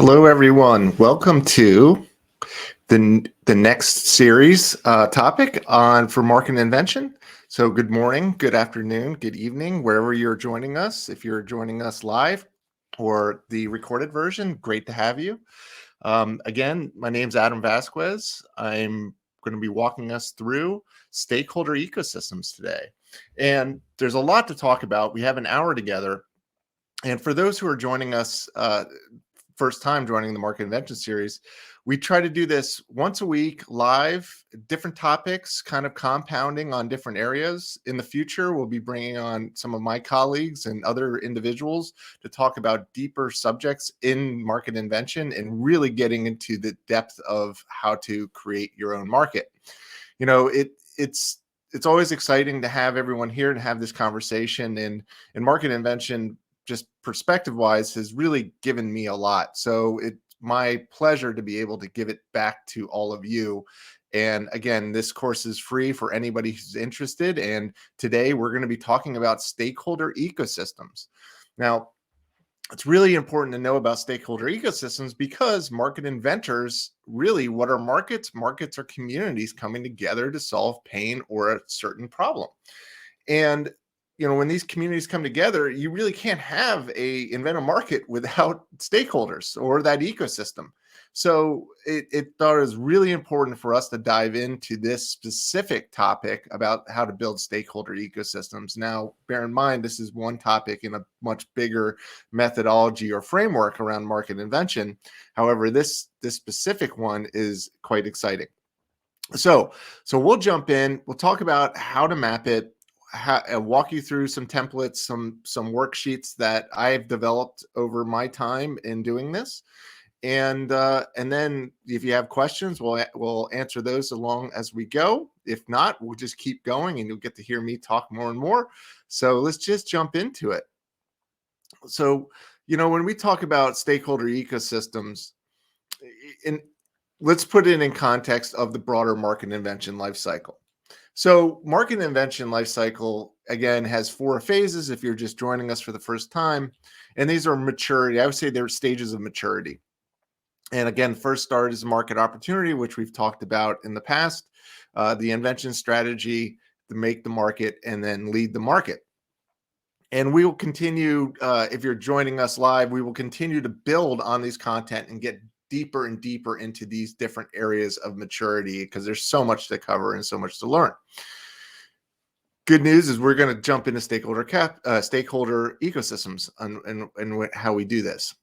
Hello, everyone. Welcome to the next series topic on for market invention. So, good morning, good afternoon, good evening, wherever you're joining us. If you're joining us live or the recorded version, great to have you. Again, my name's Adam Vasquez. I'm going to be walking us through stakeholder ecosystems today, and there's a lot to talk about. We have an hour together, and for those who are joining us first time joining the Market Invention series, we try to do this once a week live, different topics, kind of compounding on different areas. In the future, we'll be bringing on some of my colleagues and other individuals to talk about deeper subjects in market invention and really getting into the depth of how to create your own market. You know, it's always exciting to have everyone here and have this conversation, and market invention, just perspective wise, has really given me a lot. So it's my pleasure to be able to give it back to all of you. And again, this course is free for anybody who's interested. And today we're going to be talking about stakeholder ecosystems. Now, it's really important to know about stakeholder ecosystems because market inventors, really, what are markets? Markets are communities coming together to solve pain or a certain problem. And when these communities come together, you really can't invent a market without stakeholders or that ecosystem. So it thought it was really important for us to dive into this specific topic about how to build stakeholder ecosystems. Now, bear in mind, this is one topic in a much bigger methodology or framework around market invention. However, this specific one is quite exciting. So we'll jump in. We'll talk about how to map it, walk you through some templates, some worksheets that I've developed over my time in doing this, and then if you have questions, we'll answer those along as we go. If not, we'll just keep going, and you'll get to hear me talk more and more. So let's just jump into it. So when we talk about stakeholder ecosystems, let's put it in context of the broader market invention life cycle. So market invention life cycle, again, has 4 phases if you're just joining us for the first time. And these are maturity. I would say they're stages of maturity. And again, first start is market opportunity, which we've talked about in the past, the invention strategy, to make the market, and then lead the market. And we will continue, if you're joining us live, we will continue to build on these content and get deeper and deeper into these different areas of maturity because there's so much to cover and so much to learn. Good news is we're going to jump into stakeholder ecosystems and how we do this.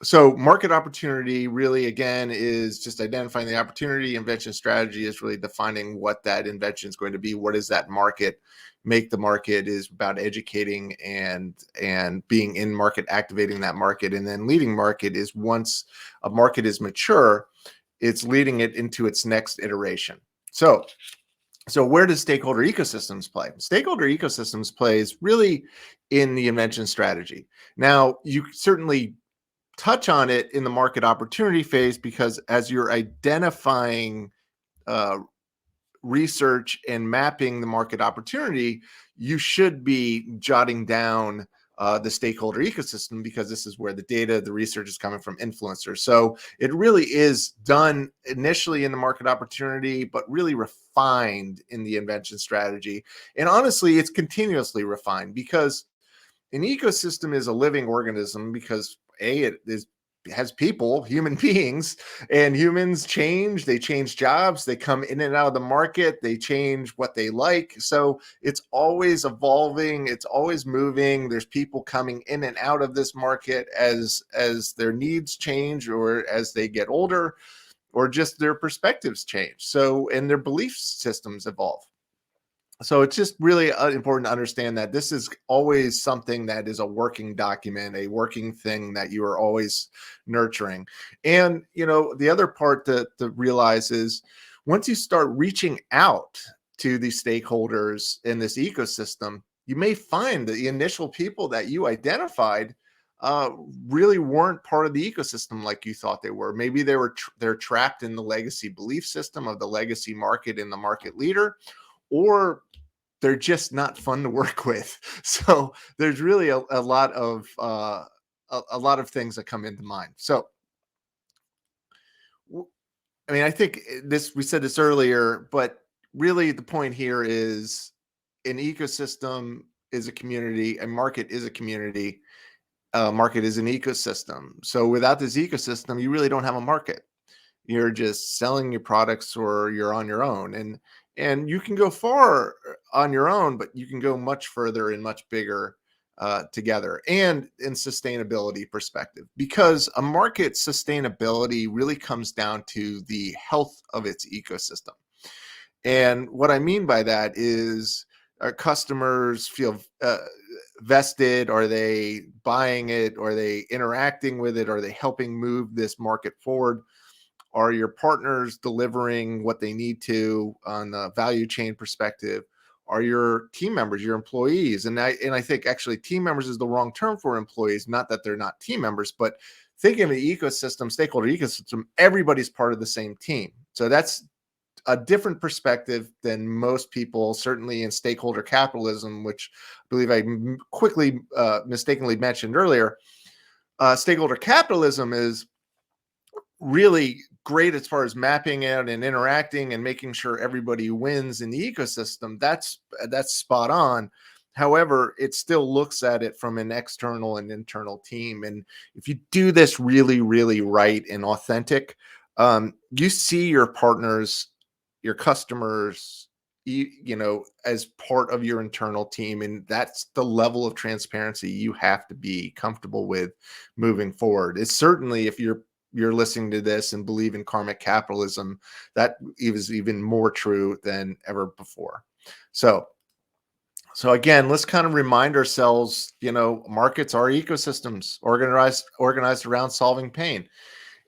So market opportunity really, again, is just identifying the opportunity. Invention strategy is really defining what that invention is going to be. What is that market? Make the market is about educating and being in market, activating that market. And then leading market is once a market is mature, it's leading it into its next iteration. So where does stakeholder ecosystems play? Stakeholder ecosystems plays really in the invention strategy. Now, you certainly touch on it in the market opportunity phase because as you're identifying research and mapping the market opportunity, you should be jotting down the stakeholder ecosystem because this is where the data, the research is coming from influencers. So it really is done initially in the market opportunity, but really refined in the invention strategy. And honestly, it's continuously refined because an ecosystem is a living organism because it has people, human beings, and humans change. They change jobs. They come in and out of the market. They change what they like. So it's always evolving. It's always moving. There's people coming in and out of this market as their needs change or as they get older or just their perspectives change. So, and their belief systems evolve. So it's just really important to understand that this is always something that is a working document, a working thing that you are always nurturing. And, the other part to realize is once you start reaching out to these stakeholders in this ecosystem, you may find that the initial people that you identified really weren't part of the ecosystem like you thought they were. Maybe they're trapped in the legacy belief system of the legacy market and the market leader, or they're just not fun to work with. So there's really a lot of things that come into mind. So I mean, I think this, we said this earlier, but really the point here is an ecosystem is a community, a market is a community, market is an ecosystem. So without this ecosystem, you really don't have a market. You're just selling your products or you're on your own. And you can go far on your own, but you can go much further and much bigger together, and in sustainability perspective, because a market sustainability really comes down to the health of its ecosystem. And what I mean by that is, our customers feel vested? Are they buying it? Are they interacting with it? Are they helping move this market forward? Are your partners delivering what they need to on the value chain perspective? Are your team members, your employees? And I think actually team members is the wrong term for employees. Not that they're not team members, but thinking of the ecosystem, stakeholder ecosystem, everybody's part of the same team. So that's a different perspective than most people, certainly in stakeholder capitalism, which I believe I quickly mistakenly mentioned earlier. Stakeholder capitalism is really great as far as mapping out and interacting and making sure everybody wins in the ecosystem. That's spot on. However, it still looks at it from an external and internal team. And if you do this really, really right and authentic, you see your partners, your customers, as part of your internal team. And that's the level of transparency you have to be comfortable with moving forward. It's certainly, if you're listening to this and believe in karmic capitalism, that is even more true than ever before. So again, let's kind of remind ourselves, markets are ecosystems organized around solving pain.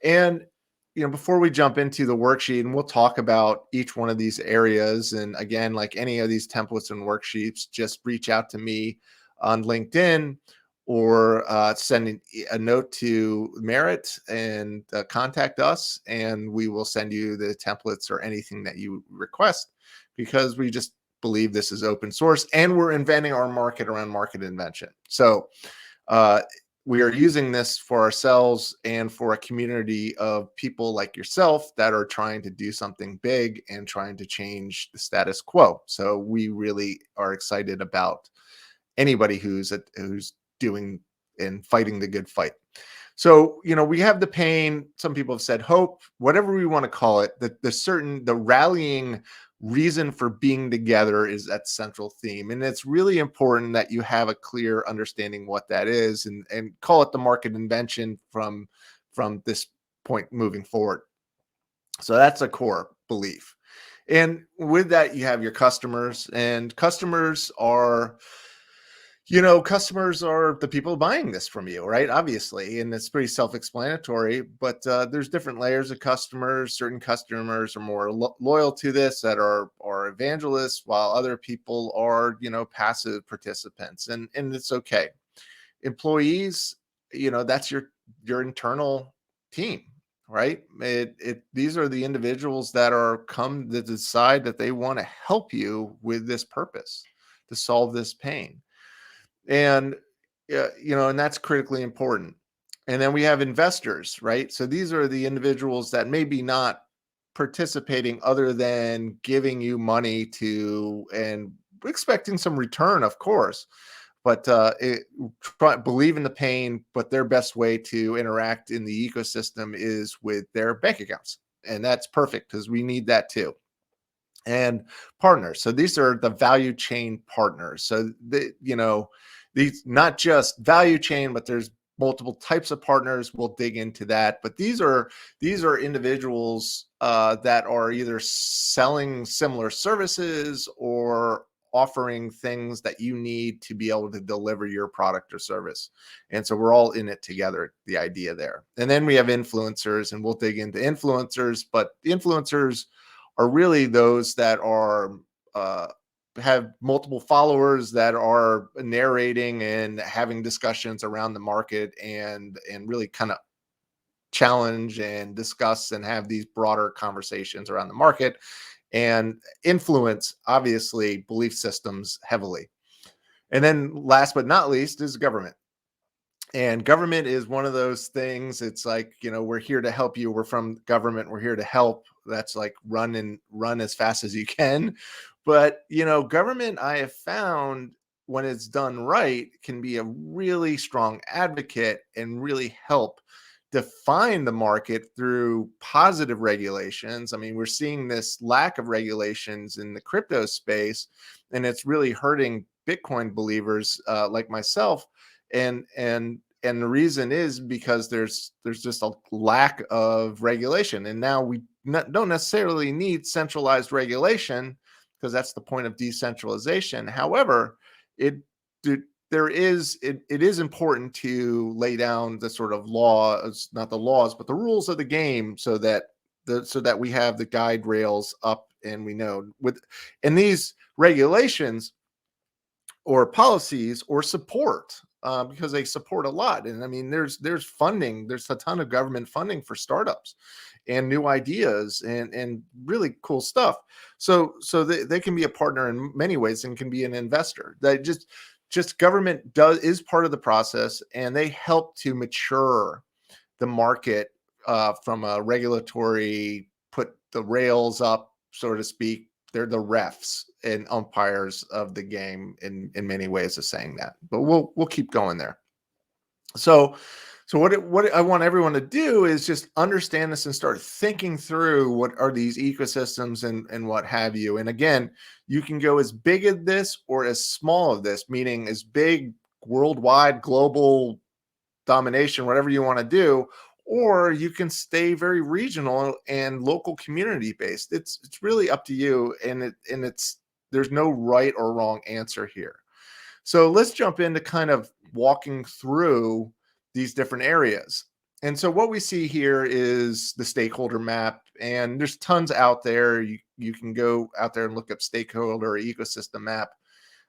And before we jump into the worksheet, and we'll talk about each one of these areas, and again, like any of these templates and worksheets, just reach out to me on LinkedIn, or send a note to Merit and contact us, and we will send you the templates or anything that you request, because we just believe this is open source, and we're inventing our market around market invention. So we are using this for ourselves and for a community of people like yourself that are trying to do something big and trying to change the status quo. So we really are excited about anybody who's doing and fighting the good fight. So, we have the pain. Some people have said hope, whatever we want to call it. The rallying reason for being together is that central theme. And it's really important that you have a clear understanding what that is, and call it the market invention from this point moving forward. So that's a core belief. And with that, you have your customers, and customers are the people buying this from you, right? Obviously, and it's pretty self-explanatory, but there's different layers of customers. Certain customers are more loyal to this, that are evangelists, while other people are, passive participants, and it's okay. Employees, that's your internal team, right? These are the individuals that are come to decide that they want to help you with this purpose, to solve this pain. And and that's critically important. And then we have investors, right? So these are the individuals that maybe not participating other than giving you money to, and expecting some return, of course, but believe in the pain. But their best way to interact in the ecosystem is with their bank accounts, and that's perfect, because we need that too. And partners, so these are the value chain partners. So these, not just value chain, but there's multiple types of partners. We'll dig into that, but these are individuals that are either selling similar services or offering things that you need to be able to deliver your product or service. And so we're all in it together, the idea there. And then we have influencers, and we'll dig into influencers, but the influencers are really those that are have multiple followers, that are narrating and having discussions around the market, and really kind of challenge and discuss and have these broader conversations around the market, and influence, obviously, belief systems heavily. And then last but not least is government. And government is one of those things. It's like, we're here to help you. We're from government. We're here to help. That's like run as fast as you can. But, government, I have found, when it's done right, can be a really strong advocate and really help define the market through positive regulations. I mean, we're seeing this lack of regulations in the crypto space, and it's really hurting Bitcoin believers like myself. And the reason is because there's just a lack of regulation, and now we don't necessarily need centralized regulation, because that's the point of decentralization. However, it it is important to lay down the sort of laws, not the laws, but the rules of the game, so that we have the guide rails up, and we know and these regulations or policies or support, because they support a lot. And I mean, there's funding, there's a ton of government funding for startups and new ideas and really cool stuff. So they can be a partner in many ways and can be an investor. That just government is part of the process, and they help to mature the market, from a regulatory, put the rails up, so to speak. They're the refs and umpires of the game in many ways of saying that. But we'll keep going there. So what I want everyone to do is just understand this and start thinking through what are these ecosystems and what have you. And again, you can go as big as this or as small as this, meaning as big, worldwide, global domination, whatever you want to do, or you can stay very regional and local community based. It's really up to you, and it's there's no right or wrong answer here. So let's jump into kind of walking through these different areas. And so what we see here is the stakeholder map, and there's tons out there. You can go out there and look up stakeholder or ecosystem map.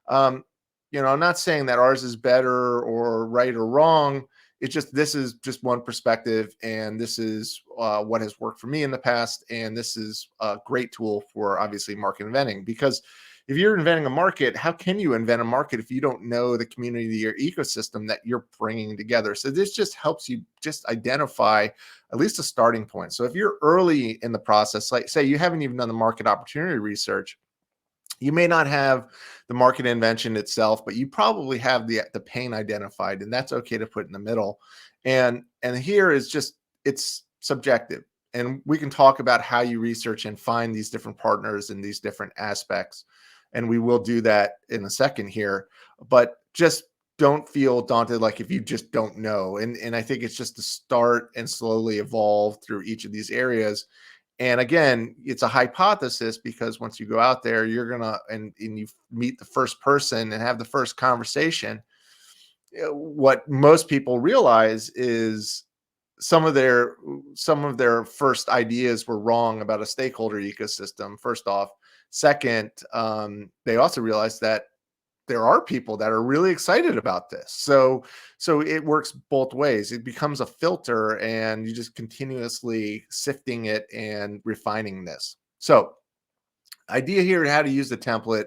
I'm not saying that ours is better or right or wrong. It's just, this is just one perspective, and this is what has worked for me in the past, and this is a great tool for, obviously, market inventing. Because if you're inventing a market, how can you invent a market if you don't know the community or ecosystem that you're bringing together? So this just helps you just identify at least a starting point. So if you're early in the process, like say you haven't even done the market opportunity research, you may not have the market invention itself, but you probably have the pain identified, and that's okay to put in the middle. And here is just, it's subjective, and we can talk about how you research and find these different partners in these different aspects, and we will do that in a second here. But just don't feel daunted, like if you just don't know. And I think it's just to start and slowly evolve through each of these areas. And again, it's a hypothesis, because once you go out there, you're gonna and you meet the first person and have the first conversation. What most people realize is some of their first ideas were wrong about a stakeholder ecosystem. First off, second, they also realize that there are people that are really excited about this. So it works both ways. It becomes a filter, and you just continuously sifting it and refining this. So idea here, how to use the template.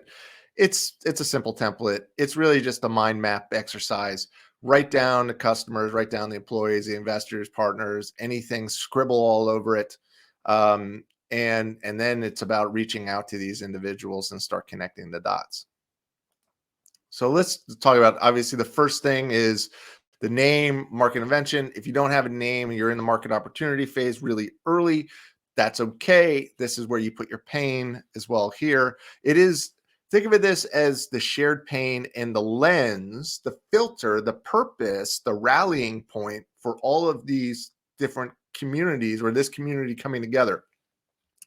It's a simple template. It's really just a mind map exercise. Write down the customers, write down the employees, the investors, partners, anything, scribble all over it. And then it's about reaching out to these individuals and start connecting the dots. So let's talk about, obviously, the first thing is the name, market invention. If you don't have a name and you're in the market opportunity phase really early, that's okay. This is where you put your pain as well here. It is, think of this as the shared pain and the lens, the filter, the purpose, the rallying point for all of these different communities, or this community coming together.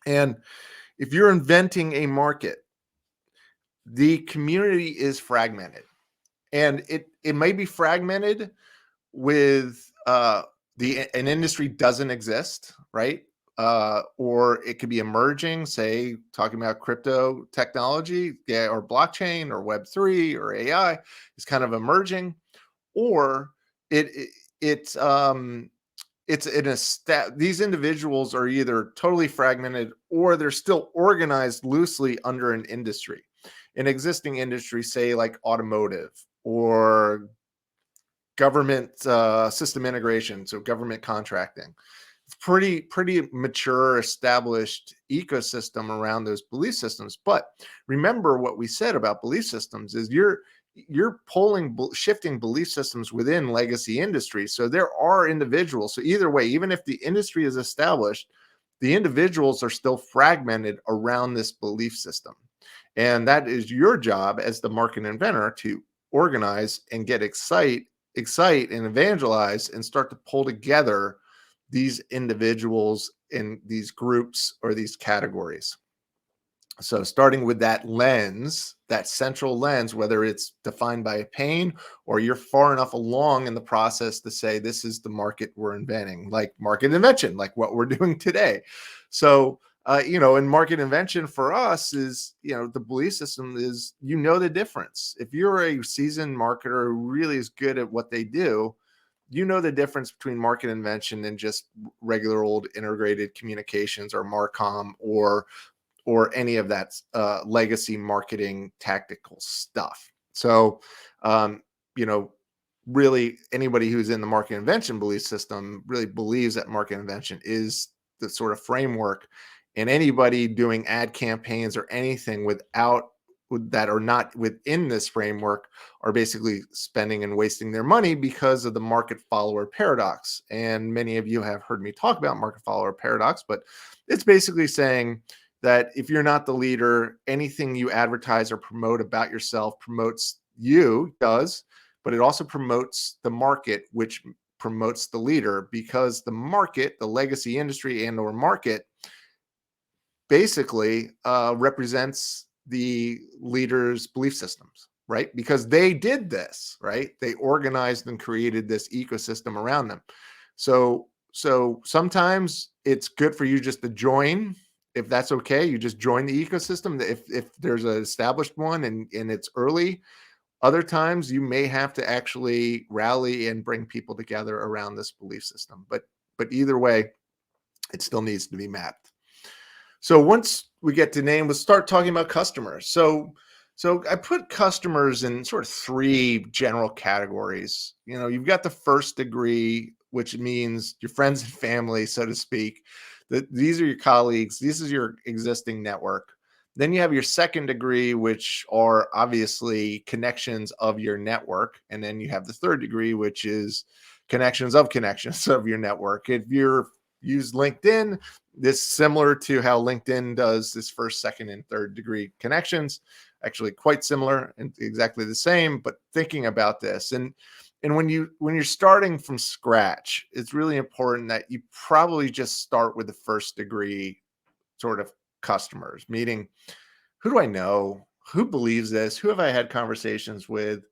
And if you're inventing a market, the community is fragmented, and it may be fragmented with an industry doesn't exist, right? Or it could be emerging, say talking about crypto technology, yeah, or blockchain or Web3 or AI is kind of emerging, or it's these individuals are either totally fragmented, or they're still organized loosely under an industry, an existing industry, say like automotive or government system integration, so government contracting. Pretty mature, established ecosystem around those belief systems. But remember what we said about belief systems is you're shifting belief systems within legacy industries. So there are individuals. So either way, even if the industry is established, the individuals are still fragmented around this belief system. And that is your job as the market inventor to organize and get excite and evangelize and start to pull together these individuals in these groups or these categories. So starting with that lens, that central lens, whether it's defined by a pain or you're far enough along in the process to say, this is the market we're inventing, like market invention, like what we're doing today. So, in market invention for us is, the belief system is, the difference. If you're a seasoned marketer who really is good at what they do, the difference between market invention and just regular old integrated communications or Marcom or any of that legacy marketing tactical stuff. So, really anybody who's in the market invention belief system really believes that market invention is the sort of framework, and anybody doing ad campaigns or anything that are not within this framework are basically spending and wasting their money because of the market follower paradox. And many of you have heard me talk about market follower paradox, but it's basically saying that if you're not the leader, anything you advertise or promote about yourself promotes you, but it also promotes the market, which promotes the leader, because the market, the legacy industry and or market, basically represents the leader's belief systems, right? Because they did this, right? They organized and created this ecosystem around them. So sometimes it's good for you just to join. If that's okay, you just join the ecosystem. If there's an established one and it's early, other times you may have to actually rally and bring people together around this belief system. But either way, it still needs to be mapped. So once we get to name, let's start talking about customers. So I put customers in sort of three general categories. You've got the first degree, which means your friends and family, so to speak. These are your colleagues. This is your existing network. Then you have your second degree, which are obviously connections of your network. And then you have the third degree, which is connections of your network. If you're use LinkedIn, this similar to how LinkedIn does this first, second, and third degree connections, actually quite similar and exactly the same, but thinking about this. And when you're starting from scratch, it's really important that you probably just start with the first degree sort of customers, meaning who do I know? Who believes this? Who have I had conversations with?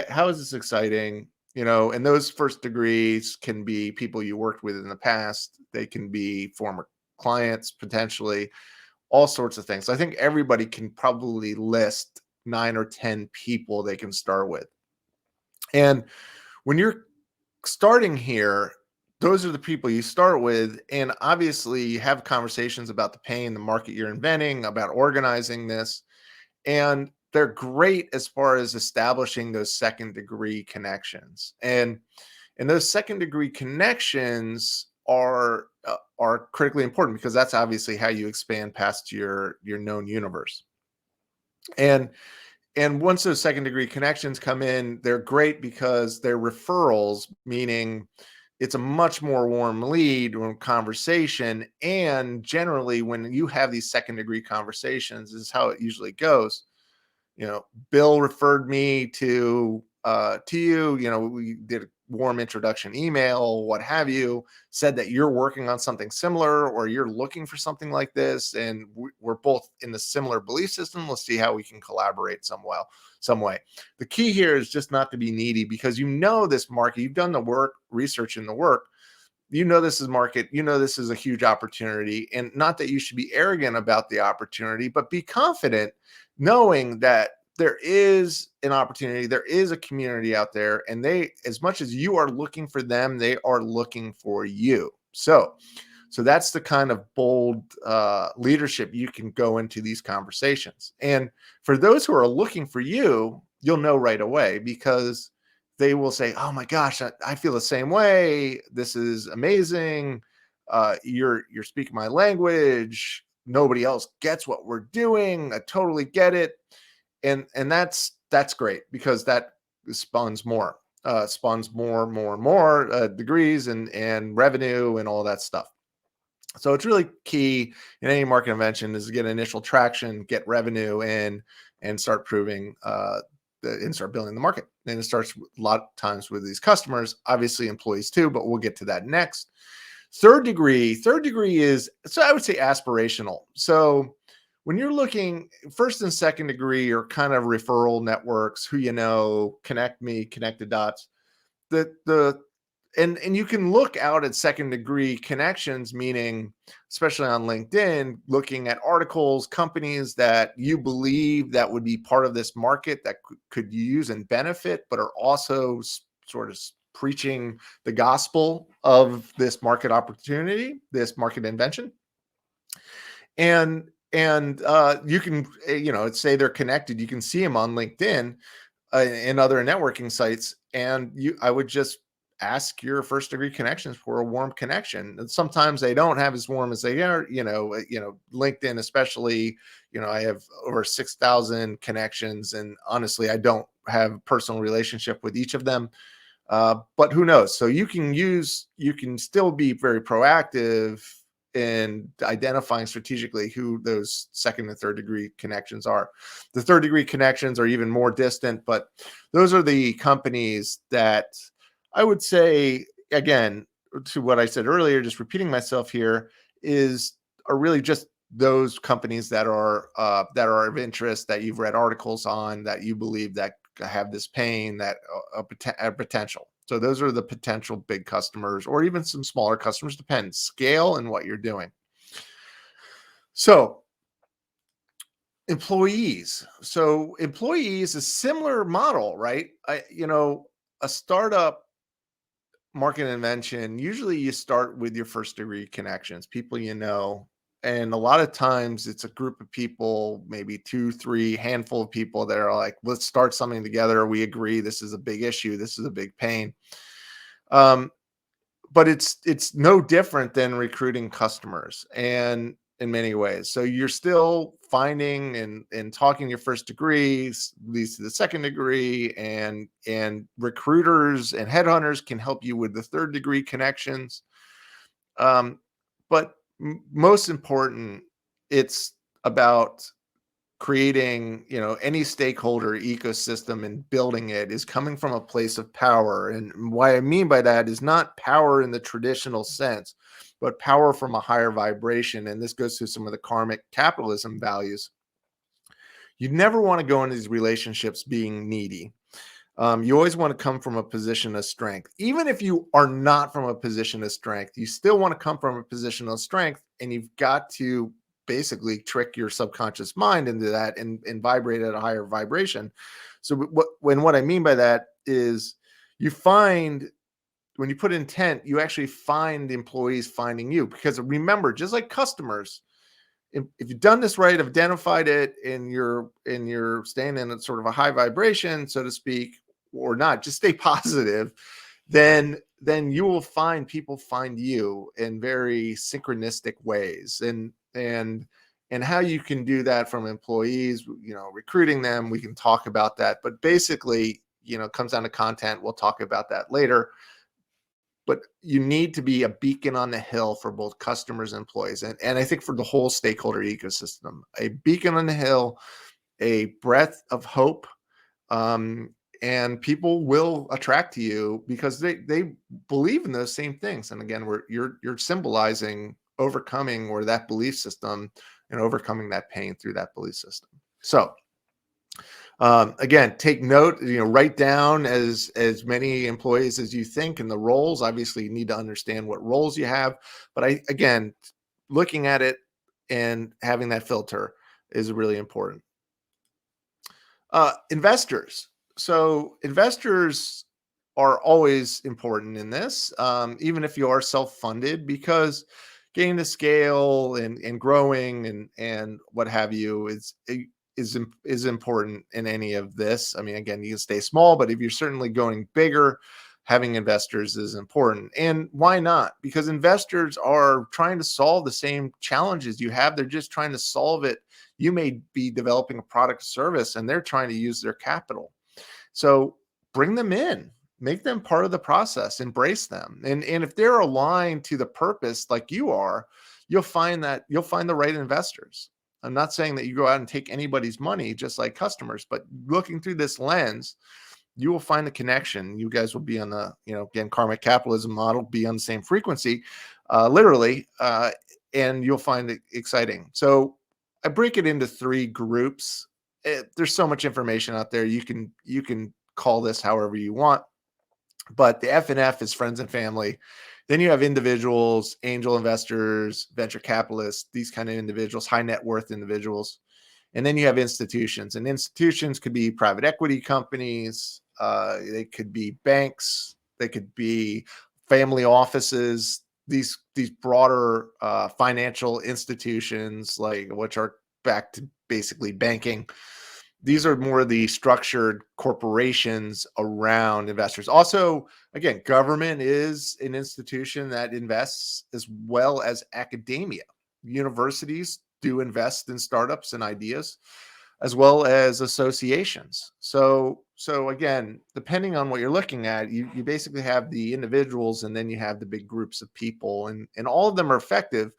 How is this exciting? And those first degrees can be people you worked with in the past. They can be former clients, potentially, all sorts of things. So I think everybody can probably list 9 or 10 people they can start with. And when you're starting here, those are the people you start with. And obviously you have conversations about the pain, the market you're inventing, about organizing this. And they're great as far as establishing those second degree connections. And those second degree connections are critically important, because that's obviously how you expand past your known universe. And once those second degree connections come in, they're great because they're referrals, meaning it's a much more warm lead or conversation. And generally, when you have these second degree conversations, this is how it usually goes. Bill referred me to you. We did a warm introduction email, what have you, said that you're working on something similar or you're looking for something like this, and we're both in the similar belief system. Let's see how we can collaborate some way. The key here is just not to be needy, because this market, you've done the work, research in the work. This is market, this is a huge opportunity, and not that you should be arrogant about the opportunity, but be confident knowing that there is an opportunity, there is a community out there, and they, as much as you are looking for them, they are looking for you. So that's the kind of bold leadership you can go into these conversations. And for those who are looking for you, you'll know right away, because they will say, "Oh my gosh, I feel the same way. This is amazing. You're speaking my language. Nobody else gets what we're doing. I totally get it." And that's great, because that spawns more degrees and revenue and all that stuff. So it's really key in any market invention is to get initial traction, get revenue in, and start proving and start building the market. And it starts a lot of times with these customers, obviously employees too, but we'll get to that next. Third degree is, so I would say, aspirational. So when you're looking, first and second degree are kind of referral networks, who you know, connect me, connect the dots. The and you can look out at second degree connections, meaning especially on LinkedIn, looking at articles, companies that you believe that would be part of this market that could use and benefit, but are also sort of preaching the gospel of this market opportunity, this market invention. And you can, say they're connected. You can see them on LinkedIn and other networking sites, and I would just ask your first degree connections for a warm connection. And sometimes they don't have as warm as they are. LinkedIn especially. I have over 6,000 connections, and honestly, I don't have a personal relationship with each of them. But who knows? So you can still be very proactive in identifying strategically who those second and third degree connections are. The third degree connections are even more distant, but those are the companies that I would say, again, to what I said earlier, just repeating myself here, are really just those companies that are of interest, that you've read articles on, that you believe that have this pain, that a potential. So those are the potential big customers, or even some smaller customers, depends scale and what you're doing. So employees. So employees, a similar model, right? A startup market invention, usually you start with your first degree connections, people you know. And a lot of times it's a group of people, maybe 2, 3, handful of people that are like, let's start something together. We agree this is a big issue. This is a big pain. But it's no different than recruiting customers, and in many ways. So you're still finding and talking your first degree leads to the second degree, and recruiters and headhunters can help you with the third degree connections. But most important, it's about creating, any stakeholder ecosystem, and building it is coming from a place of power. And what I mean by that is not power in the traditional sense, but power from a higher vibration. And this goes to some of the karmic capitalism values. You never want to go into these relationships being needy. You always want to come from a position of strength. Even if you are not from a position of strength, you still want to come from a position of strength, and you've got to basically trick your subconscious mind into that, and vibrate at a higher vibration. So what I mean by that is, you find, when you put intent, you actually find the employees finding you. Because remember, just like customers, if you've done this right, identified it, and you're staying in a sort of a high vibration, so to speak, or not, just stay positive, then you will find people find you in very synchronistic ways. And how you can do that from employees, recruiting them, we can talk about that. But basically, it comes down to content. We'll talk about that later. But you need to be a beacon on the hill for both customers and employees. And I think for the whole stakeholder ecosystem, a beacon on the hill, a breath of hope, and people will attract to you because they believe in those same things. And again, you're symbolizing overcoming, or that belief system, and overcoming that pain through that belief system. So again, take note, write down as many employees as you think, and the roles. Obviously, you need to understand what roles you have. But again, looking at it and having that filter is really important. Investors. So investors are always important in this, even if you are self-funded, because getting to scale and growing and what have you is important in any of this. I mean, again, you can stay small, but if you're certainly going bigger, having investors is important. And why not? Because investors are trying to solve the same challenges you have. They're just trying to solve it. You may be developing a product or service, and they're trying to use their capital. So bring them in, make them part of the process, embrace them. And if they're aligned to the purpose like you are, you'll find the right investors. I'm not saying that you go out and take anybody's money, just like customers, but looking through this lens, you will find the connection. You guys will be on the, again, karmic capitalism model, be on the same frequency, literally, and you'll find it exciting. So I break it into three groups. There's so much information out there. You can call this however you want, but the F and F is friends and family. Then you have individuals, angel investors, venture capitalists, these kind of individuals, high net worth individuals. And then you have institutions, and institutions could be private equity companies. They could be banks. They could be family offices. These broader financial institutions, like which are back to basically banking. These are more the structured corporations around investors. Also, again, government is an institution that invests, as well as academia. Universities do invest in startups and ideas, as well as associations. So again, depending on what you're looking at, you basically have the individuals, and then you have the big groups of people, and all of them are effective.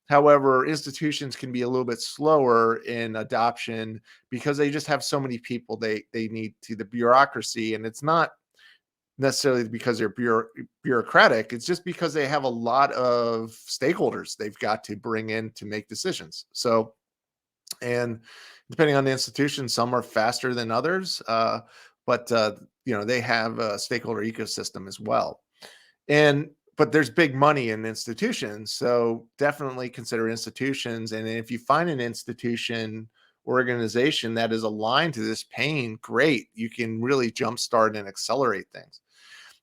However, institutions can be a little bit slower in adoption because they just have so many people they need to the bureaucracy. And it's not necessarily because they're bureaucratic. It's just because they have a lot of stakeholders they've got to bring in to make decisions. So, and depending on the institution, some are faster than others, but they have a stakeholder ecosystem as well. But there's big money in institutions, so definitely consider institutions. And if you find an institution organization that is aligned to this pain, great. You can really jumpstart and accelerate things.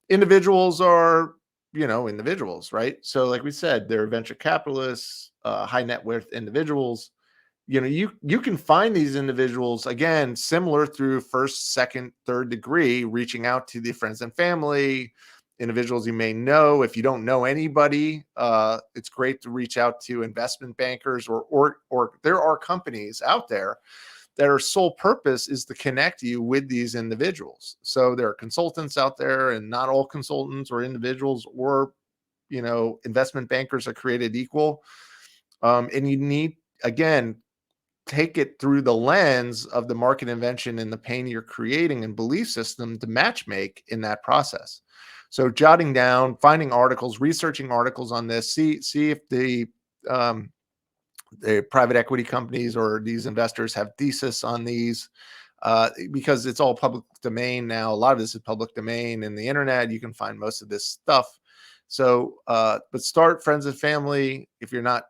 Individuals are, individuals, right? So like we said, they're venture capitalists, high net worth individuals. You can find these individuals, again, similar through first, second, third degree, reaching out to the friends and family, individuals you may know. If you don't know anybody, it's great to reach out to investment bankers, or there are companies out there that our sole purpose is to connect you with these individuals. So there are consultants out there, and not all consultants or individuals or investment bankers are created equal. And you need, again, take it through the lens of the market invention and the pain you're creating and belief system to match make in that process. So jotting down, finding articles, researching articles on this, see if the private equity companies or these investors have thesis on these, because it's all public domain now. A lot of this is public domain in the internet. You can find most of this stuff. So, but start friends and family. If you're not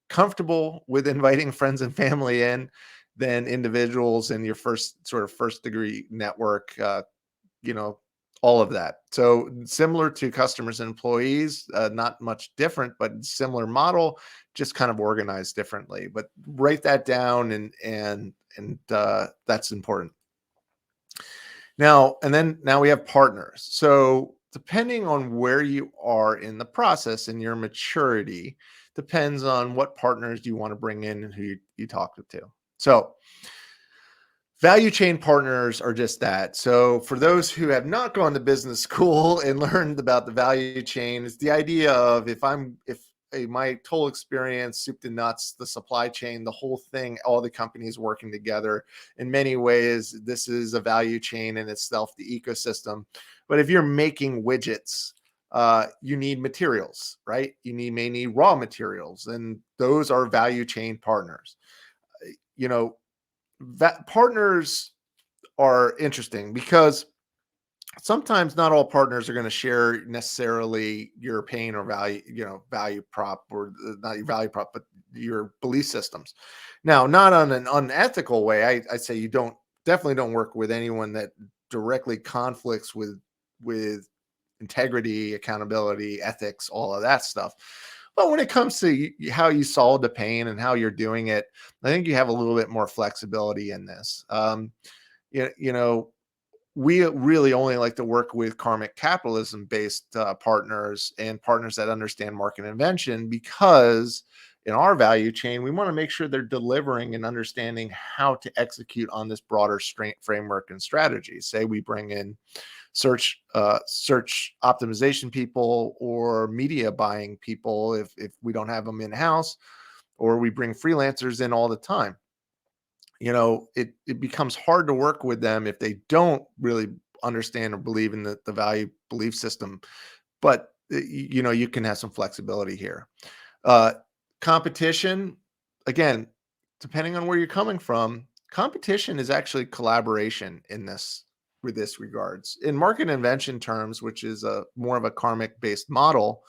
comfortable with inviting friends and family in, then individuals in your first degree network, all of that. So similar to customers and employees, not much different, but similar model, just kind of organized differently. But write that down, and that's important. Now we have partners. So depending on where you are in the process and your maturity, depends on what partners you want to bring in and who you talk to. So value chain partners are just that. So for those who have not gone to business school and learned about the value chain, it's the idea of my total experience, soup to nuts, the supply chain, the whole thing, all the companies working together. In many ways, this is a value chain in itself, the ecosystem. But if you're making widgets, you need materials, right? May need raw materials, and those are value chain partners. That partners are interesting because sometimes not all partners are going to share necessarily your pain or value prop, or not your value prop, but your belief systems. Now, not on an unethical way. I say definitely don't work with anyone that directly conflicts with integrity, accountability, ethics, all of that stuff. But when it comes to how you solve the pain and how you're doing it, I think you have a little bit more flexibility in this. You know, we really only like to work with karmic capitalism based partners and partners that understand market invention, because in our value chain, we want to make sure they're delivering and understanding how to execute on this broader framework and strategy. Say we bring in search optimization people or media buying people if we don't have them in house, or we bring freelancers in all the time. It becomes hard to work with them if they don't really understand or believe in the value belief system. But you can have some flexibility here. uh Competition, again, depending on where you're coming from, competition is actually collaboration in this with this regards. In market invention terms, which is a more of a karmic based model,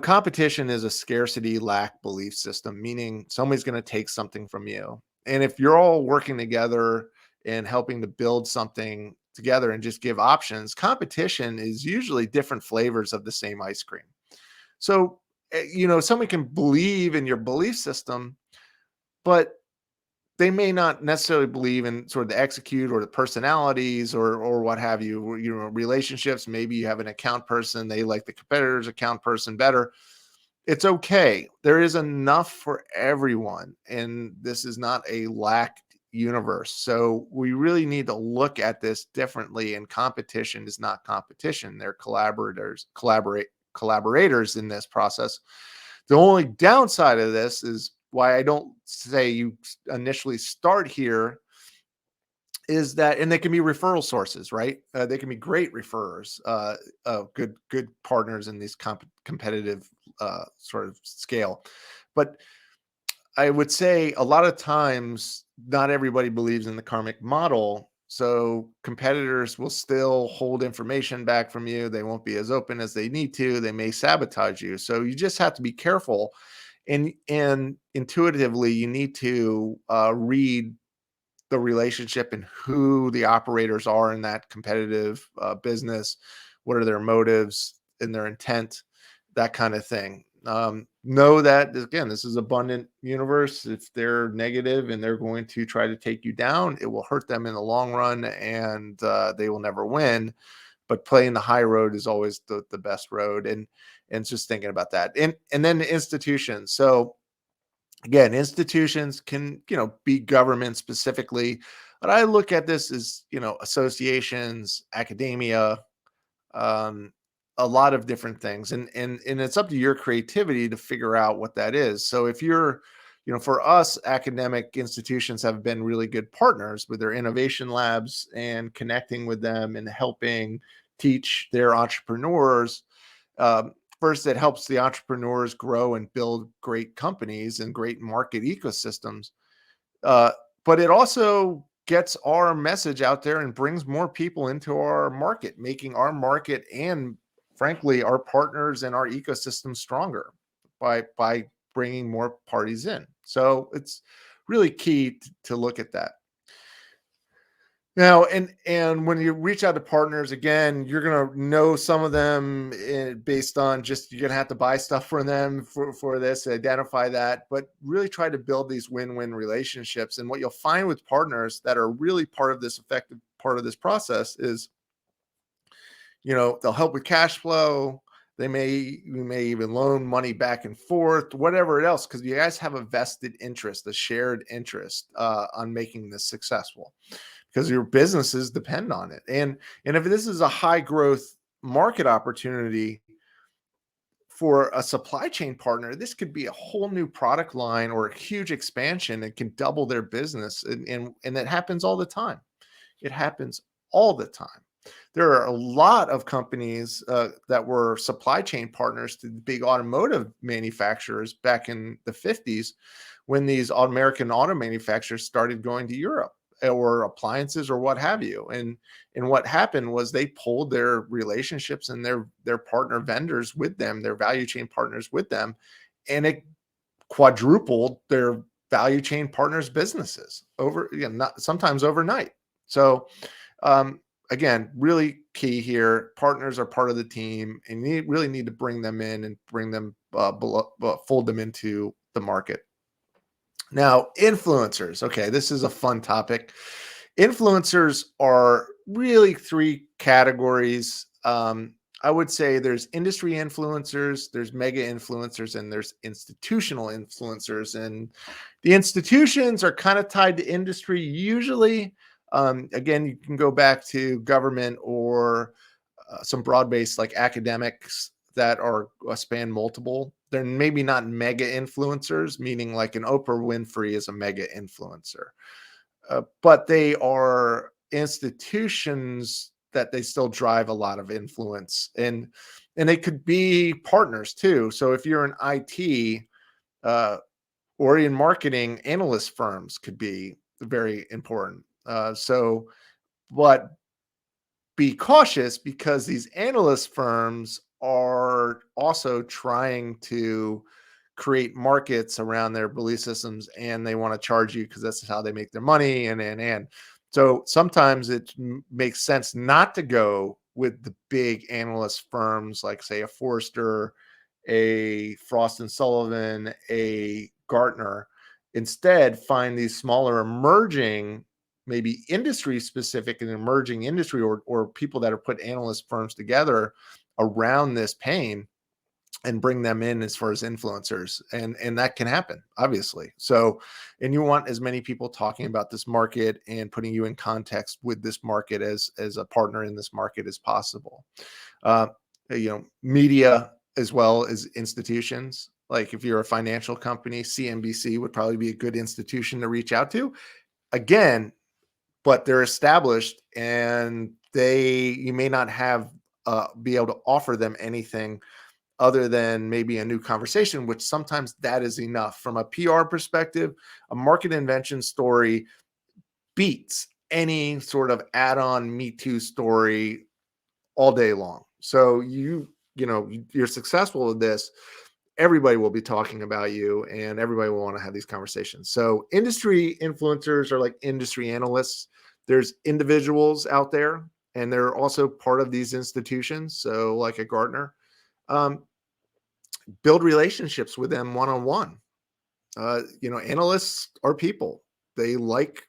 competition is a scarcity lack belief system, meaning somebody's going to take something from you. And if you're all working together and helping to build something together and just give options, competition is usually different flavors of the same ice cream. So, someone can believe in your belief system, but they may not necessarily believe in sort of the execute or the personalities or what have you. Relationships. Maybe you have an account person, they like the competitor's account person better. It's okay. There is enough for everyone, and this is not a lacked universe. So we really need to look at this differently. And competition is not competition; they're collaborators in this process. The only downside of this is why I don't say you initially start here is that, and they can be referral sources, right? They can be great referrers, good partners in these competitive sort of scale. But I would say a lot of times, not everybody believes in the karmic model. So competitors will still hold information back from you. They won't be as open as they need to. They may sabotage you. So you just have to be careful. And intuitively, you need to read the relationship and who the operators are in that competitive business. What are their motives and their intent, that kind of thing. Know that, again, this is abundant universe. If they're negative and they're going to try to take you down, it will hurt them in the long run, and they will never win. But playing the high road is always the best road. And just thinking about that. And then the institutions. So again, institutions can, be government specifically, but I look at this as, associations, academia, um, a lot of different things, and it's up to your creativity to figure out what that is. So if you're, for us, academic institutions have been really good partners with their innovation labs and connecting with them and helping teach their entrepreneurs. First, it helps the entrepreneurs grow and build great companies and great market ecosystems. Uh, but it also gets our message out there and brings more people into our market, making our market and, frankly, our partners and our ecosystem stronger by bringing more parties in. So it's really key to look at that. Now, and when you reach out to partners, again, you're gonna know some of them based on just, you're gonna have to buy stuff from them for this, identify that, but really try to build these win-win relationships. And what you'll find with partners that are really part of this effective part of this process is, they'll help with cash flow. You may even loan money back and forth, whatever else, because you guys have a vested interest, a shared interest on making this successful, because your businesses depend on it. And if this is a high growth market opportunity for a supply chain partner, this could be a whole new product line or a huge expansion and can double their business. And that happens all the time. It happens all the time. There are a lot of companies that were supply chain partners to the big automotive manufacturers back in the 50s, when these American auto manufacturers started going to Europe, or appliances or what have you. And what happened was they pulled their relationships and their partner vendors with them, their value chain partners with them, and it quadrupled their value chain partners businesses over, not sometimes overnight. So again, really key here. Partners are part of the team, and you really need to bring them in and bring them fold them into the market. Now, influencers. Okay, this is a fun topic. Influencers are really three categories. I would say there's industry influencers, there's mega influencers, and there's institutional influencers. And the institutions are kind of tied to industry usually. Again, you can go back to government or some broad-based like academics that are span multiple. They're maybe not mega influencers, meaning like an Oprah Winfrey is a mega influencer, but they are institutions that they still drive a lot of influence, and they could be partners too. So if you're in IT uh, or in marketing, analyst firms could be very important. But be cautious because these analyst firms are also trying to create markets around their belief systems, and they want to charge you because that's how they make their money. And so sometimes it makes sense not to go with the big analyst firms like, say, a Forrester, a Frost and Sullivan, a Gartner. Instead, find these smaller emerging, maybe industry specific and emerging industry, or people that are put analyst firms together around this pain and bring them in as far as influencers, and that can happen, obviously. So, and you want as many people talking about this market and putting you in context with this market as a partner in this market as possible. uh, Media as well as institutions. Like if you're a financial company, CNBC would probably be a good institution to reach out to. Again, but they're established, and you may not have be able to offer them anything other than maybe a new conversation, which sometimes that is enough. From a PR perspective, a market invention story beats any sort of add-on Me Too story all day long. So you're successful with this, everybody will be talking about you, and everybody will want to have these conversations. So industry influencers are like industry analysts. There's individuals out there, and they're also part of these institutions. So like a Gartner, um, build relationships with them one-on-one. Analysts are people. They like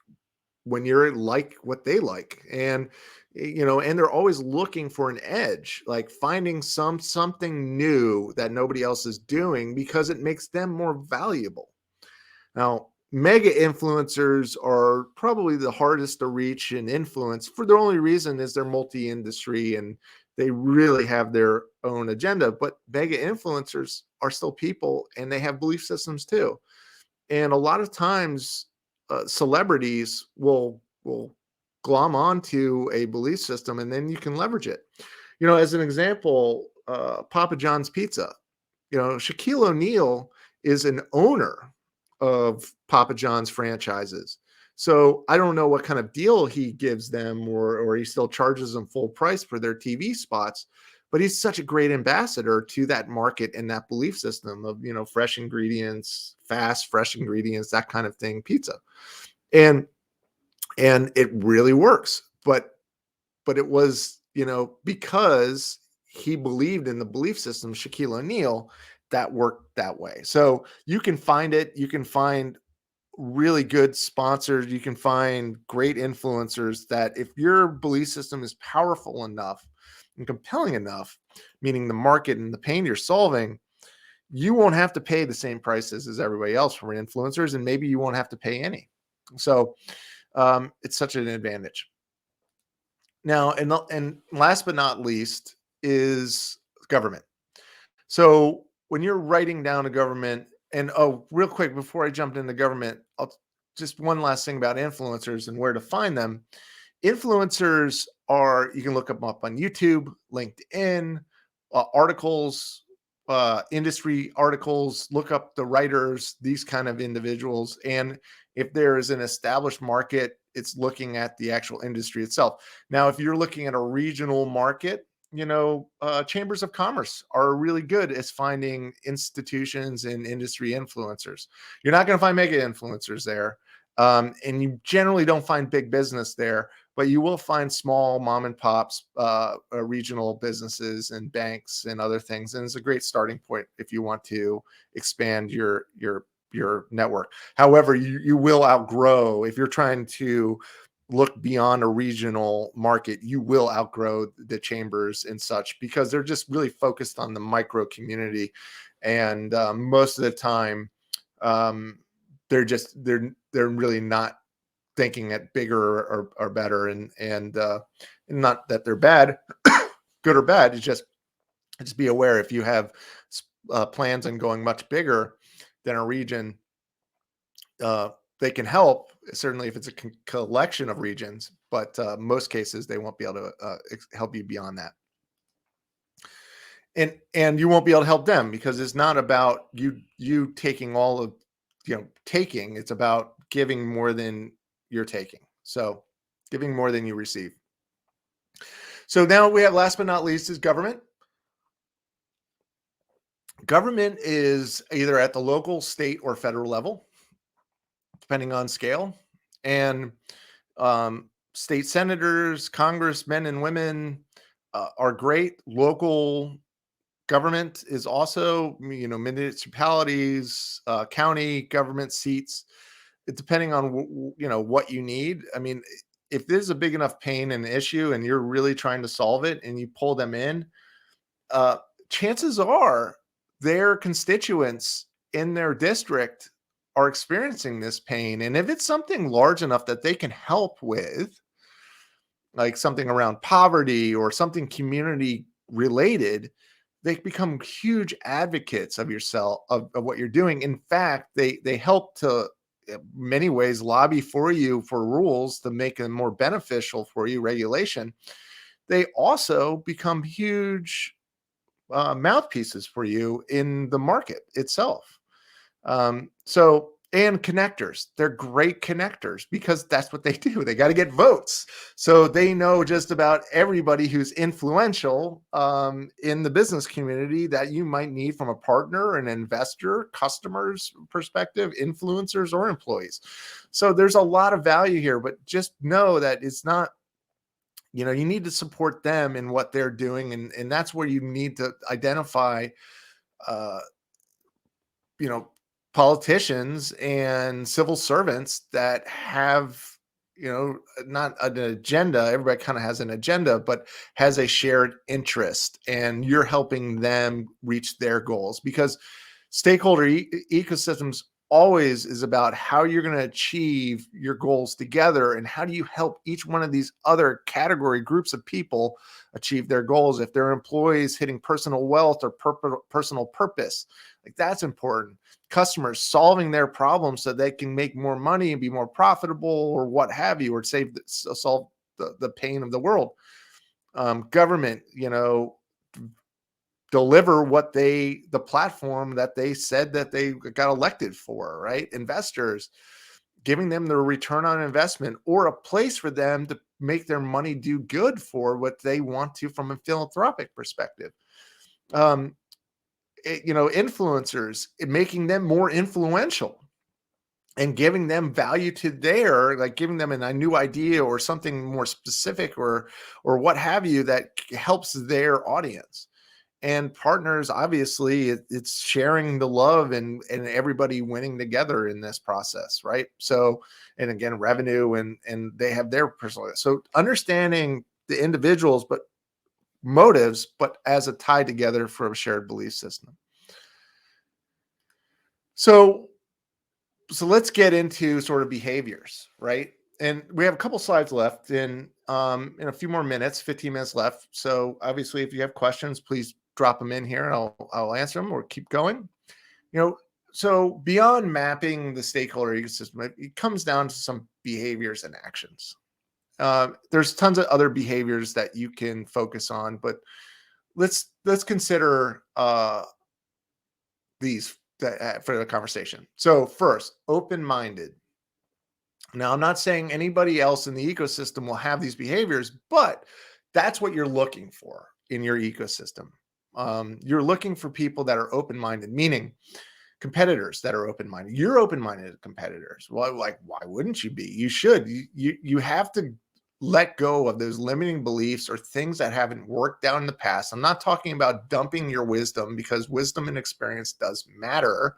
when you're like what they like, and they're always looking for an edge, like finding something new that nobody else is doing because it makes them more valuable. Now, mega influencers are probably the hardest to reach and influence, for the only reason is they're multi-industry and they really have their own agenda. But mega influencers are still people, and they have belief systems too. And a lot of times, celebrities will glom onto a belief system, and then you can leverage it. As an example, Papa John's Pizza. Shaquille O'Neal is an owner of Papa John's franchises. So I don't know what kind of deal he gives them, or he still charges them full price for their TV spots, but he's such a great ambassador to that market and that belief system of, fresh ingredients, fast, fresh ingredients, that kind of thing, pizza. And it really works. But it was, because he believed in the belief system, Shaquille O'Neal, that worked that way. So you can find it. You can find really good sponsors. You can find great influencers that, if your belief system is powerful enough and compelling enough, meaning the market and the pain you're solving, you won't have to pay the same prices as everybody else for influencers, and maybe you won't have to pay any. So it's such an advantage. Now, and last but not least is government. So when you're writing down a government, and real quick before I jump into government, just one last thing about influencers and where to find them. Influencers you can look them up on YouTube, LinkedIn, articles, industry articles, look up the writers, these kind of individuals. And if there is an established market, it's looking at the actual industry itself. Now, if you're looking at a regional market, chambers of commerce are really good at finding institutions and industry influencers. You're not going to find mega influencers there. And you generally don't find big business there, but you will find small mom and pops, regional businesses and banks and other things. And it's a great starting point if you want to expand your network. However, you will outgrow if you're trying to look beyond a regional market. You will outgrow the chambers and such because they're just really focused on the micro community, and most of the time, um, they're really not thinking it bigger or better, and not that they're bad, good or bad. It's just be aware if you have plans on going much bigger than a region, uh, they can help, certainly if it's a collection of regions, but most cases they won't be able to help you beyond that. And you won't be able to help them because it's not about you taking all of, taking. It's about giving more than you're taking. So giving more than you receive. So now we have, last but not least, is government. Government is either at the local, state, or federal level, depending on scale. And state senators, congressmen and women are great. Local government is also, municipalities, county government seats. It, depending on what you need. I mean, if there's a big enough pain and issue, and you're really trying to solve it, and you pull them in, uh, chances are their constituents in their district are experiencing this pain. And if it's something large enough that they can help with, like something around poverty or something community related, they become huge advocates of yourself, of what you're doing. In fact, they help to, in many ways, lobby for you for rules to make them more beneficial for you, regulation. They also become huge mouthpieces for you in the market itself. And connectors, they're great connectors because that's what they do. They got to get votes. So they know just about everybody who's influential in the business community that you might need, from a partner, an investor, customers perspective, influencers, or employees. So there's a lot of value here, but just know that it's not, you need to support them in what they're doing. And that's where you need to identify, uh, you know, politicians and civil servants that have, not an agenda. Everybody kind of has an agenda, but has a shared interest, and you're helping them reach their goals, because stakeholder ecosystems always is about how you're going to achieve your goals together, and how do you help each one of these other category groups of people achieve their goals. If they're employees hitting personal wealth or personal purpose, like, that's important. Customers solving their problems so they can make more money and be more profitable, or what have you, or solve the pain of the world. Government, deliver the platform that they said that they got elected for, right? Investors, giving them the return on investment, or a place for them to make their money do good for what they want to from a philanthropic perspective. Influencers, making them more influential and giving them value to like giving them a new idea or something more specific, or what have you, that helps their audience. And partners, obviously, it's sharing the love and everybody winning together in this process, right? So, and again, revenue, and they have their personal. So understanding the individuals, but motives, but as a tie together for a shared belief system. So let's get into sort of behaviors, right? And we have a couple slides left in a few more minutes, 15 minutes left. So obviously, if you have questions, please drop them in here, and I'll answer them or keep going. So beyond mapping the stakeholder ecosystem, it comes down to some behaviors and actions. There's tons of other behaviors that you can focus on, but let's consider these for the conversation. So first, open-minded. Now, I'm not saying anybody else in the ecosystem will have these behaviors, but that's what you're looking for in your ecosystem. You're looking for people that are open-minded, meaning competitors that are open-minded. You're open-minded competitors. Well, like, why wouldn't you be? You should. You have to let go of those limiting beliefs or things that haven't worked out in the past. I'm not talking about dumping your wisdom, because wisdom and experience does matter.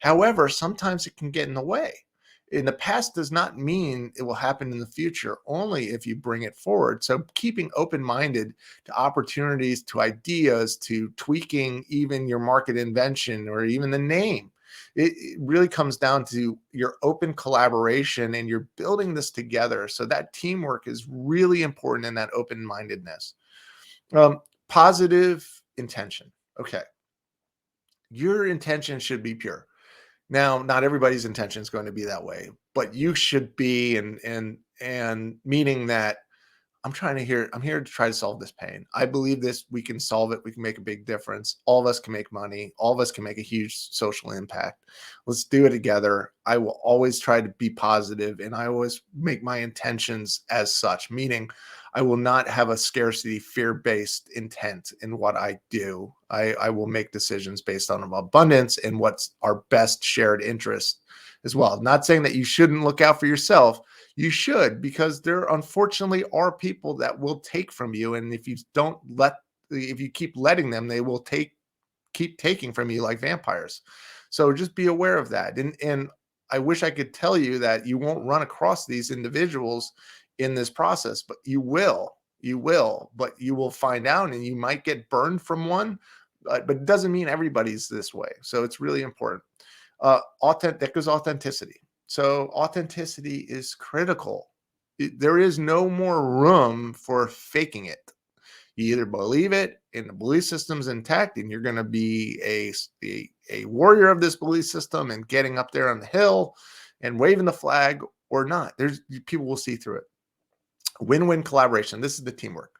However, sometimes it can get in the way. In the past does not mean it will happen in the future, only if you bring it forward. So keeping open-minded to opportunities, to ideas, to tweaking even your market invention or even the name. It really comes down to your open collaboration, and you're building this together. So that teamwork is really important in that open-mindedness. Positive intention. Okay. Your intention should be pure. Now, not everybody's intention is going to be that way, but you should be, and meaning that I'm here to try to solve this pain. I believe this, we can solve it. We can make a big difference. All of us can make money. All of us can make a huge social impact. Let's do it together. I will always try to be positive, and I always make my intentions as such, meaning I will not have a scarcity, fear-based intent in what I do. I will make decisions based on abundance and what's our best shared interest as well. Not saying that you shouldn't look out for yourself. You should, because there unfortunately are people that will take from you. And if you keep letting them, they will keep taking from you like vampires. So just be aware of that. And I wish I could tell you that you won't run across these individuals in this process, but but you will find out, and you might get burned from one, but it doesn't mean everybody's this way. So it's really important. That goes authenticity. So authenticity is critical. There is no more room for faking it. You either believe it and the belief system's intact, and you're going to be a warrior of this belief system and getting up there on the hill and waving the flag, or not. People will see through it. Win-win collaboration. This is the teamwork.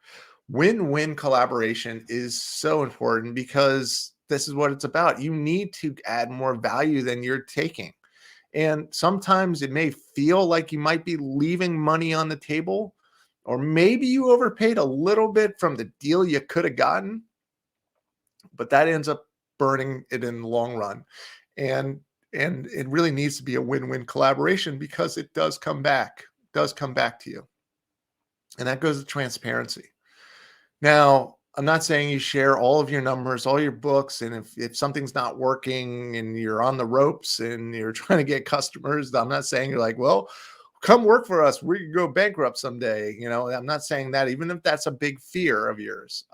Win-win collaboration is so important, because this is what it's about. You need to add more value than you're taking. And sometimes it may feel like you might be leaving money on the table, or maybe you overpaid a little bit from the deal you could have gotten, but that ends up burning it in the long run. And it really needs to be a win-win collaboration, because it does come back to you. And that goes to transparency. Now, I'm not saying you share all of your numbers, all your books, and if something's not working and you're on the ropes and you're trying to get customers, I'm not saying you're like, well, come work for us, we can go bankrupt someday. I'm not saying that, even if that's a big fear of yours.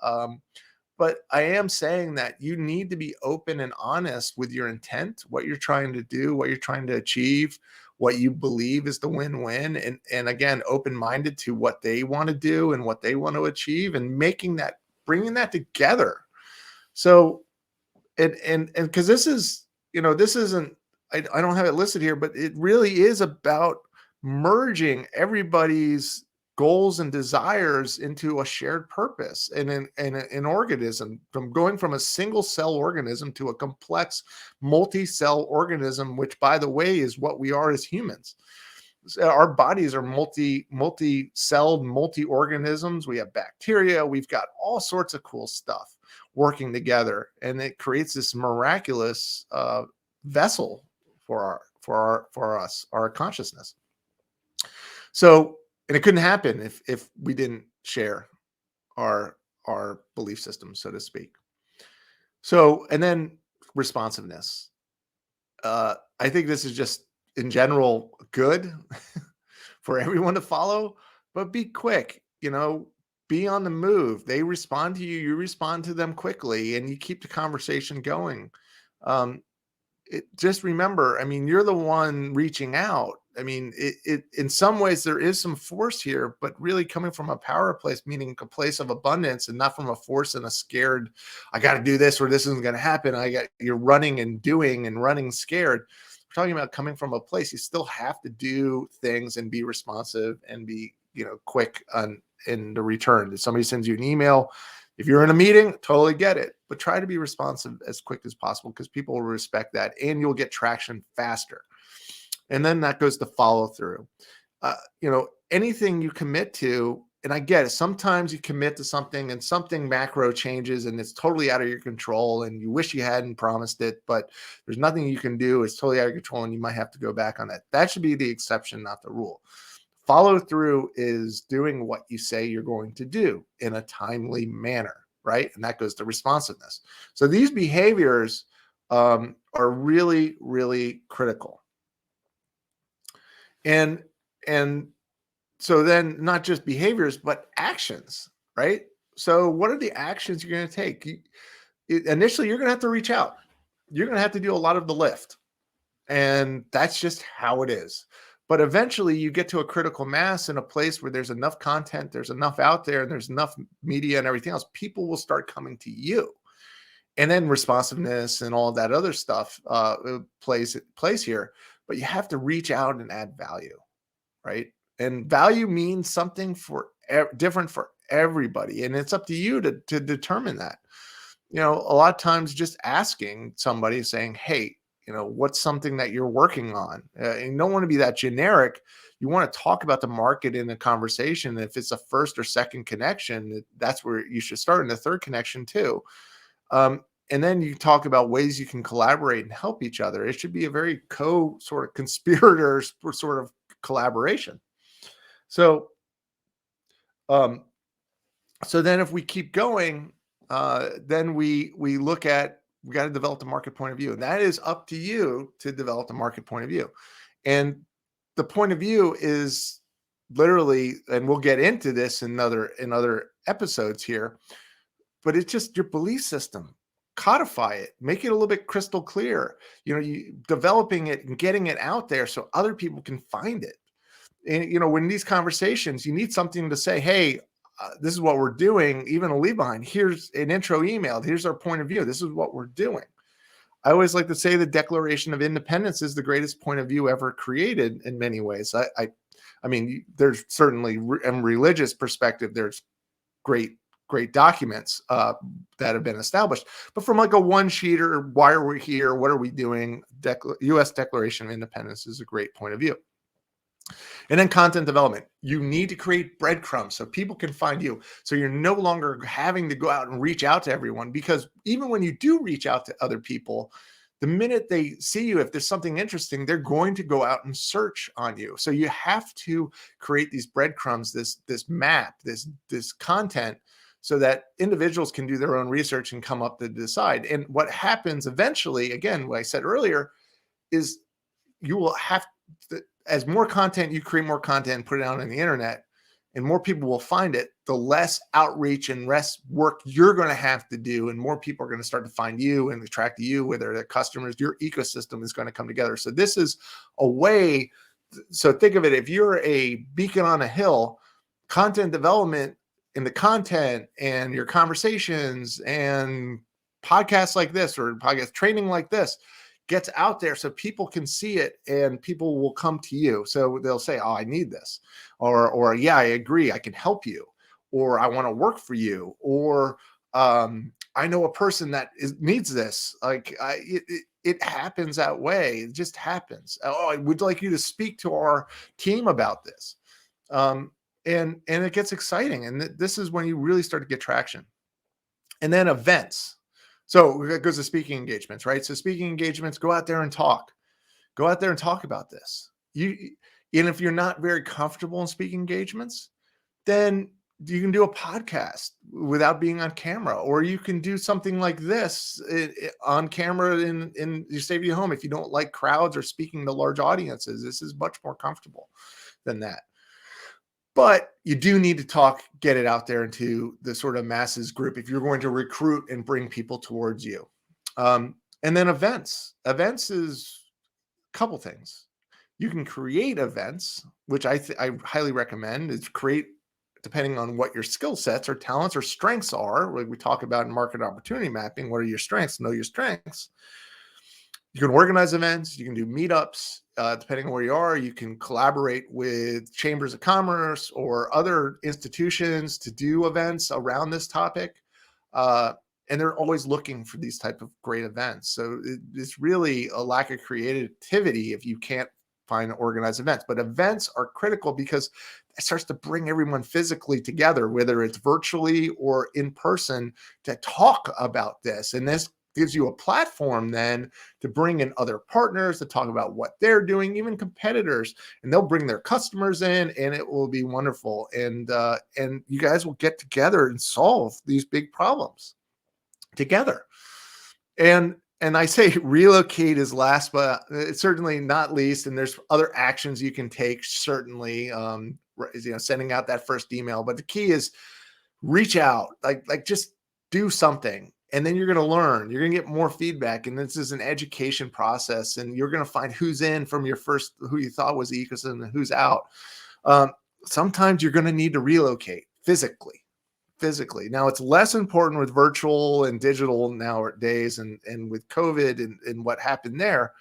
But I am saying that you need to be open and honest with your intent, what you're trying to do, what you're trying to achieve, what you believe is the win-win, and again, open-minded to what they want to do and what they want to achieve, and bringing that together. So, and because this is, this isn't, I don't have it listed here, but it really is about merging everybody's goals and desires into a shared purpose, and an organism, from going from a single cell organism to a complex multi-cell organism, which, by the way, is what we are as humans. Our bodies are multi-celled, multi-organisms. We have bacteria. We've got all sorts of cool stuff working together, and it creates this miraculous vessel for our consciousness. So, and it couldn't happen if we didn't share our belief system, so to speak. So, and then responsiveness. I think this is just in general good for everyone to follow, but be quick, be on the move. They respond to you, you respond to them quickly, and you keep the conversation going. Just remember, you're the one reaching out. It in some ways there is some force here, but really coming from a power place, meaning a place of abundance, and not from a force and a scared, I got to do this or this isn't going to happen. You're running and doing and running scared. We're talking about coming from a place. You still have to do things and be responsive and be, quick in the return. If somebody sends you an email, if you're in a meeting, totally get it, but try to be responsive as quick as possible, because people will respect that, and you'll get traction faster. And then that goes to follow through. Anything you commit to, and I get it, sometimes you commit to something and something macro changes and it's totally out of your control, and you wish you hadn't promised it, but there's nothing you can do. It's totally out of control, and you might have to go back on that. That should be the exception, not the rule. Follow through is doing what you say you're going to do in a timely manner, right? And that goes to responsiveness. So these behaviors are really, really critical. And and so then not just behaviors, but actions, right? So what are the actions you're going to take? Initially, you're going to have to reach out. You're going to have to do a lot of the lift. And that's just how it is. But eventually you get to a critical mass in a place where there's enough content, there's enough out there, and there's enough media and everything else. People will start coming to you. And then responsiveness and all of that other stuff plays here. But you have to reach out and add value, right? And value means something different for everybody. And it's up to you to determine that. A lot of times just asking somebody saying, hey, what's something that you're working on? And you don't want to be that generic. You want to talk about the market in a conversation. If it's a first or second connection, that's where you should start. And the third connection too. And then you talk about ways you can collaborate and help each other. It should be a very sort of conspirator sort of collaboration. So, so then if we keep going, then we look at, we got to develop the market point of view. And that is up to you to develop the market point of view. And the point of view is literally, and we'll get into this in other episodes here, but it's just your belief system. Codify it, make it a little bit crystal clear, you developing it and getting it out there so other people can find it. And, when these conversations, you need something to say, hey, this is what we're doing, even a leave behind. Here's an intro email. Here's our point of view. This is what we're doing. I always like to say the Declaration of Independence is the greatest point of view ever created in many ways. I mean, there's certainly in religious perspective, there's great documents that have been established. But from like a one-sheeter, why are we here? What are we doing? U.S. Declaration of Independence is a great point of view. And then content development. You need to create breadcrumbs so people can find you. So you're no longer having to go out and reach out to everyone, because even when you do reach out to other people, the minute they see you, if there's something interesting, they're going to go out and search on you. So you have to create these breadcrumbs, this map, this content, so that individuals can do their own research and come up to decide. And what happens eventually, again, what I said earlier, is you will have to, as more content, you create more content and put it out on the internet, and more people will find it, the less outreach and less work you're going to have to do. And more people are going to start to find you and attract you, whether they're customers, your ecosystem is going to come together. So this is a way. So think of it, if you're a beacon on a hill, content development in the content and your conversations and podcasts like this, or podcast training like this, gets out there so people can see it and people will come to you. So they'll say, oh, I need this, or yeah, I agree, I can help you, or I want to work for you, or I know a person that needs this. Like it happens that way. It just happens. Oh, I would like you to speak to our team about this. And it gets exciting. And this is when you really start to get traction. And then events. So it goes to speaking engagements, right? So speaking engagements, go out there and talk. Go out there and talk about this. And if you're not very comfortable in speaking engagements, then you can do a podcast without being on camera, or you can do something like this on camera in your safety of home. If you don't like crowds or speaking to large audiences, this is much more comfortable than that. But you do need to get it out there into the sort of masses group if you're going to recruit and bring people towards you. And then events. Events is a couple things. You can create events, which I highly recommend. Is create, depending on what your skill sets or talents or strengths are. Like we talk about in market opportunity mapping, what are your strengths? Know your strengths. You can organize events. You can do meetups. Depending on where you are, you can collaborate with chambers of commerce or other institutions to do events around this topic. And they're always looking for these type of great events. So it's really a lack of creativity if you can't find organized events. But events are critical because it starts to bring everyone physically together, whether it's virtually or in person, to talk about this. And this gives you a platform then to bring in other partners to talk about what they're doing, even competitors, and they'll bring their customers in, and it will be wonderful. And you guys will get together and solve these big problems together. And I say relocate is last, but it's certainly not least. And there's other actions you can take, certainly, sending out that first email. But the key is reach out, like just do something, and then you're going to learn. You're going to get more feedback, and this is an education process. And you're going to find who's in from your first, who you thought was the ecosystem, and who's out. Um, Sometimes you're going to need to relocate physically. Now it's less important with virtual and digital nowadays, and with COVID and what happened there,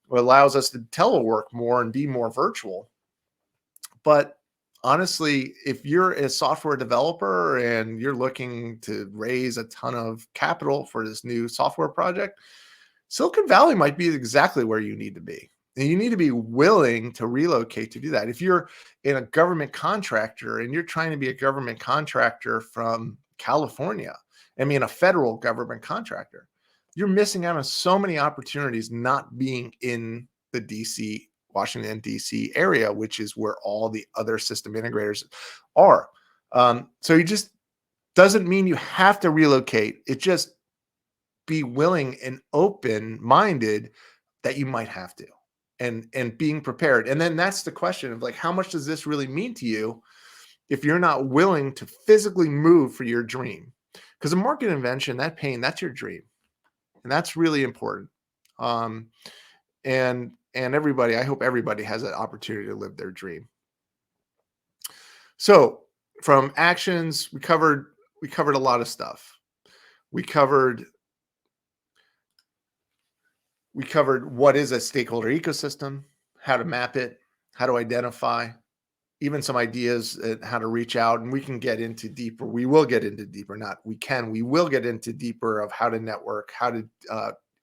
what allows us to telework more and be more virtual. But honestly, if you're a software developer and you're looking to raise a ton of capital for this new software project, Silicon Valley might be exactly where you need to be. And you need to be willing to relocate to do that. If you're in a government contractor and you're trying to be a government contractor from California, I mean, a federal government contractor, you're missing out on so many opportunities not being in the DC, Washington, DC area, which is where all the other system integrators are. So you just doesn't mean you have to relocate. It just be willing and open-minded that you might have to, and being prepared. And then that's the question of, like, how much does this really mean to you if you're not willing to physically move for your dream? Because a market invention, that pain, that's your dream, and that's really important. um and everybody, I hope everybody has that opportunity to live their dream. So from actions, we covered a lot of stuff. We covered we covered what is a stakeholder ecosystem, how to map it, how to identify, even some ideas at how to reach out. And we can get into deeper. We will get into deeper. Not we can. We will get into deeper of how to network, how to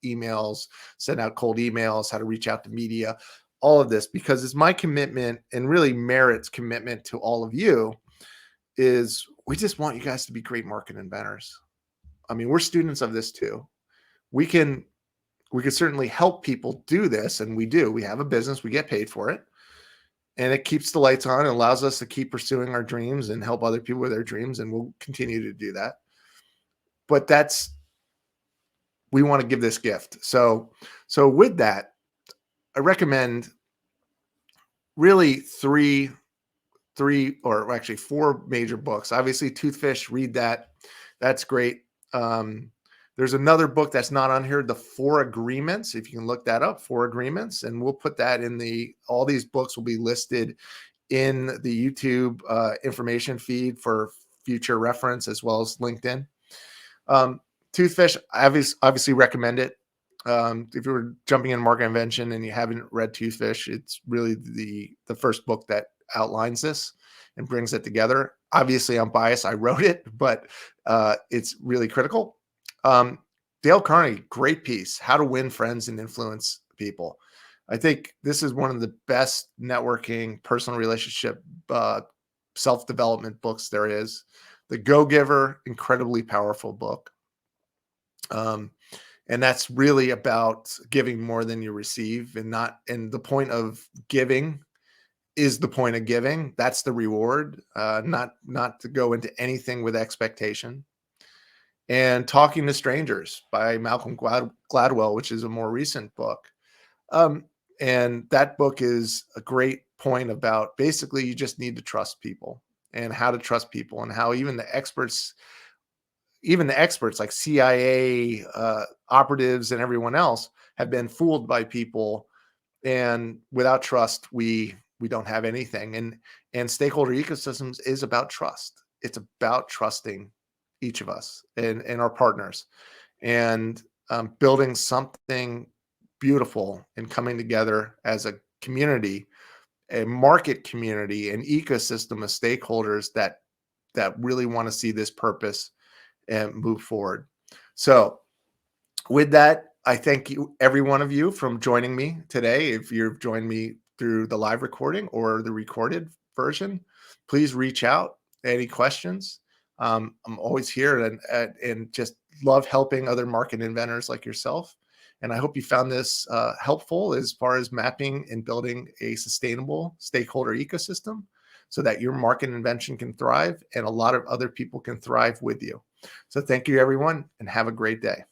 emails, send out cold emails, how to reach out to media. All of this, because it's my commitment, and really Merit's commitment to all of you, is we just want you guys to be great market inventors. I mean, we're students of this too. We can certainly help people do this, and we do. We have a business, we get paid for it, and it keeps the lights on and allows us to keep pursuing our dreams and help other people with their dreams, and we'll continue to do that. But we want to give this gift. So with that, I recommend really three, or actually four major books. Obviously, Toothfish, read that. That's great. There's another book that's not on here, The Four Agreements. If you can look that up, Four Agreements, and we'll put that in all these books will be listed in the YouTube information feed for future reference, as well as LinkedIn. Toothfish, I obviously recommend it. If you were jumping in market invention and you haven't read Toothfish, it's really the first book that outlines this and brings it together. Obviously, I'm biased. I wrote it, but it's really critical. Dale Carnegie, great piece, How to Win Friends and Influence People. I think this is one of the best networking, personal relationship, self-development books there is. The Go-Giver, incredibly powerful book. And that's really about giving more than you receive, and the point of giving is the point of giving. That's the reward, not to go into anything with expectation. And Talking to Strangers by Malcolm Gladwell, which is a more recent book. And that book is a great point about basically you just need to trust people, and how to trust people, and how even the experts like CIA operatives and everyone else have been fooled by people. And without trust, we don't have anything. And stakeholder ecosystems is about trust. It's about trusting each of us and our partners, and building something beautiful and coming together as a community, a market community, an ecosystem of stakeholders that really want to see this purpose and move forward. So with that, I thank you, every one of you, from joining me today. If you've joined me through the live recording or the recorded version, please reach out. Any questions? I'm always here, and just love helping other market inventors like yourself. And I hope you found this helpful as far as mapping and building a sustainable stakeholder ecosystem so that your market invention can thrive and a lot of other people can thrive with you. So thank you, everyone, and have a great day.